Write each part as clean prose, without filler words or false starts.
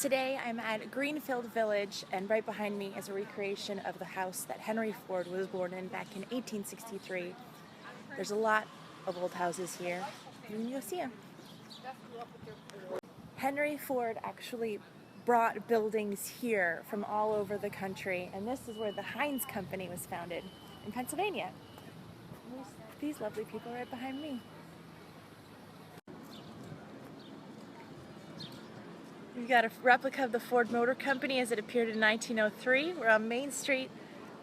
Today I'm at Greenfield Village, and right behind me is a recreation of the house that Henry Ford was born in back in 1863. There's a lot of old houses here. You can go see them. Henry Ford actually brought buildings here from all over the country, and this is where the Heinz Company was founded, in Pennsylvania. There's these lovely people right behind me. We've got a replica of the Ford Motor Company as it appeared in 1903. We're on Main Street.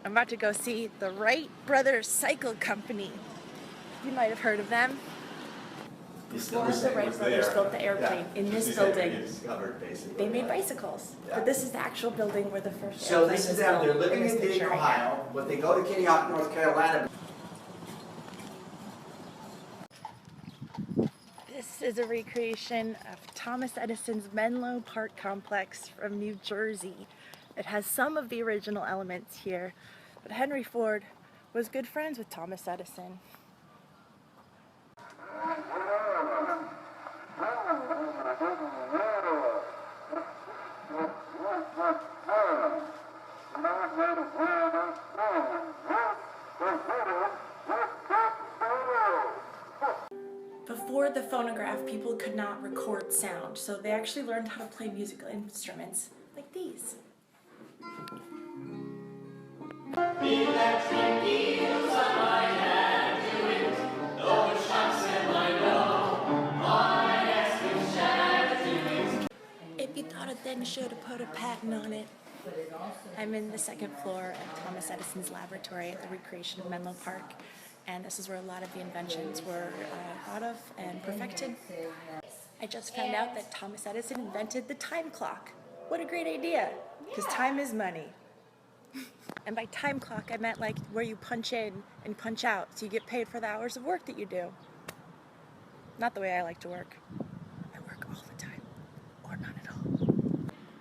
I'm about to go see the Wright Brothers Cycle Company. You might have heard of them. Before the Wright Brothers built the airplane, in this building, they made bicycles. But this is the actual building where the first airplane was built. So this is them. They're living in Dayton, Ohio, but they go to Kitty Hawk, North Carolina. This is a recreation of Thomas Edison's Menlo Park complex from New Jersey. It has some of the original elements here, but Henry Ford was good friends with Thomas Edison. Before the phonograph, people could not record sound, so they actually learned how to play musical instruments like these. Electric eels on my head doing, no shots in my nose, my ass shadow doing. If you thought it then, should have put a patent on it. I'm in the second floor of Thomas Edison's laboratory at the recreation of Menlo Park. And this is where a lot of the inventions were thought of and perfected. I just found out that Thomas Edison invented the time clock. What a great idea, because time is money. And by time clock, I meant like where you punch in and punch out, so you get paid for the hours of work that you do. Not the way I like to work. I work all the time, or none at all.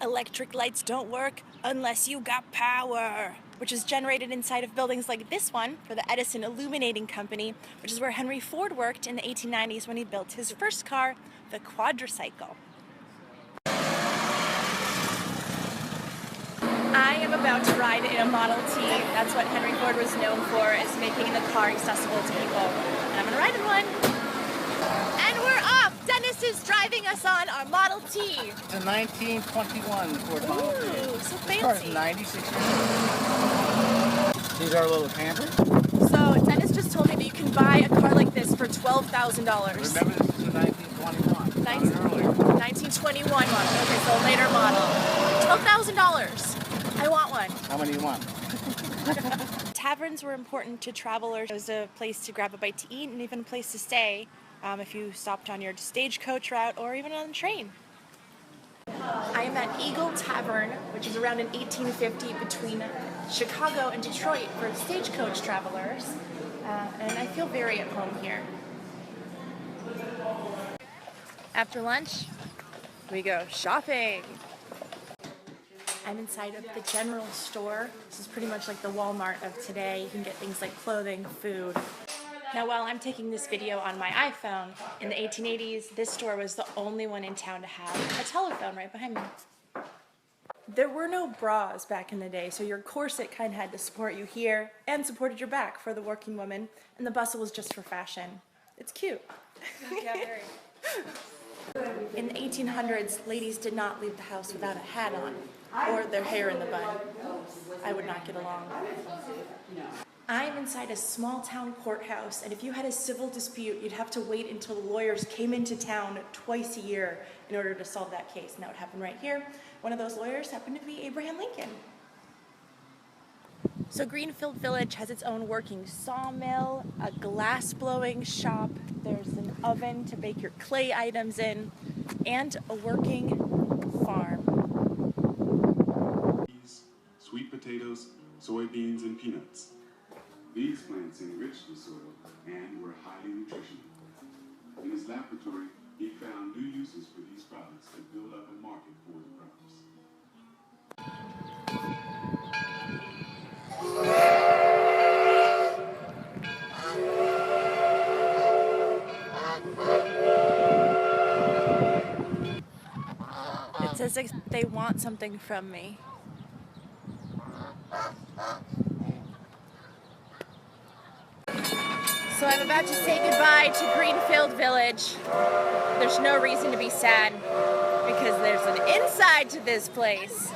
Electric lights don't work unless you got power, which is generated inside of buildings like this one for the Edison Illuminating Company, which is where Henry Ford worked in the 1890s when he built his first car, the quadricycle. I am about to ride in a Model T. That's what Henry Ford was known for, is making the car accessible to people. And I'm gonna ride in one. And we're off! Dennis is driving us on our Model T. It's a 1921 Ford Model T. Ooh, so fancy. This car is 96 years old. These are a little camper. So Dennis just told me that you can buy a car like this for $12,000. Remember, this is a 1921. Not an earlier. 1921 model. Okay, so a later model. $12,000. I want one. How many do you want? Taverns were important to travelers. It was a place to grab a bite to eat and even a place to stay if you stopped on your stagecoach route or even on the train. I am at Eagle Tavern, which is around in 1850 between Chicago and Detroit for stagecoach travelers, and I feel very at home here. After lunch, we go shopping. I'm inside of the general store. This is pretty much like the Walmart of today. You can get things like clothing, food. Now, while I'm taking this video on my iPhone, in the 1880s, this store was the only one in town to have a telephone right behind me. There were no bras back in the day, so your corset kind of had to support you here and supported your back for the working woman, and the bustle was just for fashion. It's cute. Yeah, very. In the 1800s, ladies did not leave the house without a hat on or their hair in the bun. I would not get along. I'm inside a small town courthouse, and if you had a civil dispute, you'd have to wait until the lawyers came into town twice a year in order to solve that case. And that would happen right here. One of those lawyers happened to be Abraham Lincoln. So Greenfield Village has its own working sawmill, a glass blowing shop, there's an oven to bake your clay items in, and a working farm. Sweet potatoes, soybeans, and peanuts. These plants enriched the soil and were highly nutritional. In his laboratory, he found new uses for these products to build up a market for the crops. It's as like they want something from me. So I'm about to say goodbye to Greenfield Village. There's no reason to be sad because there's an inside to this place.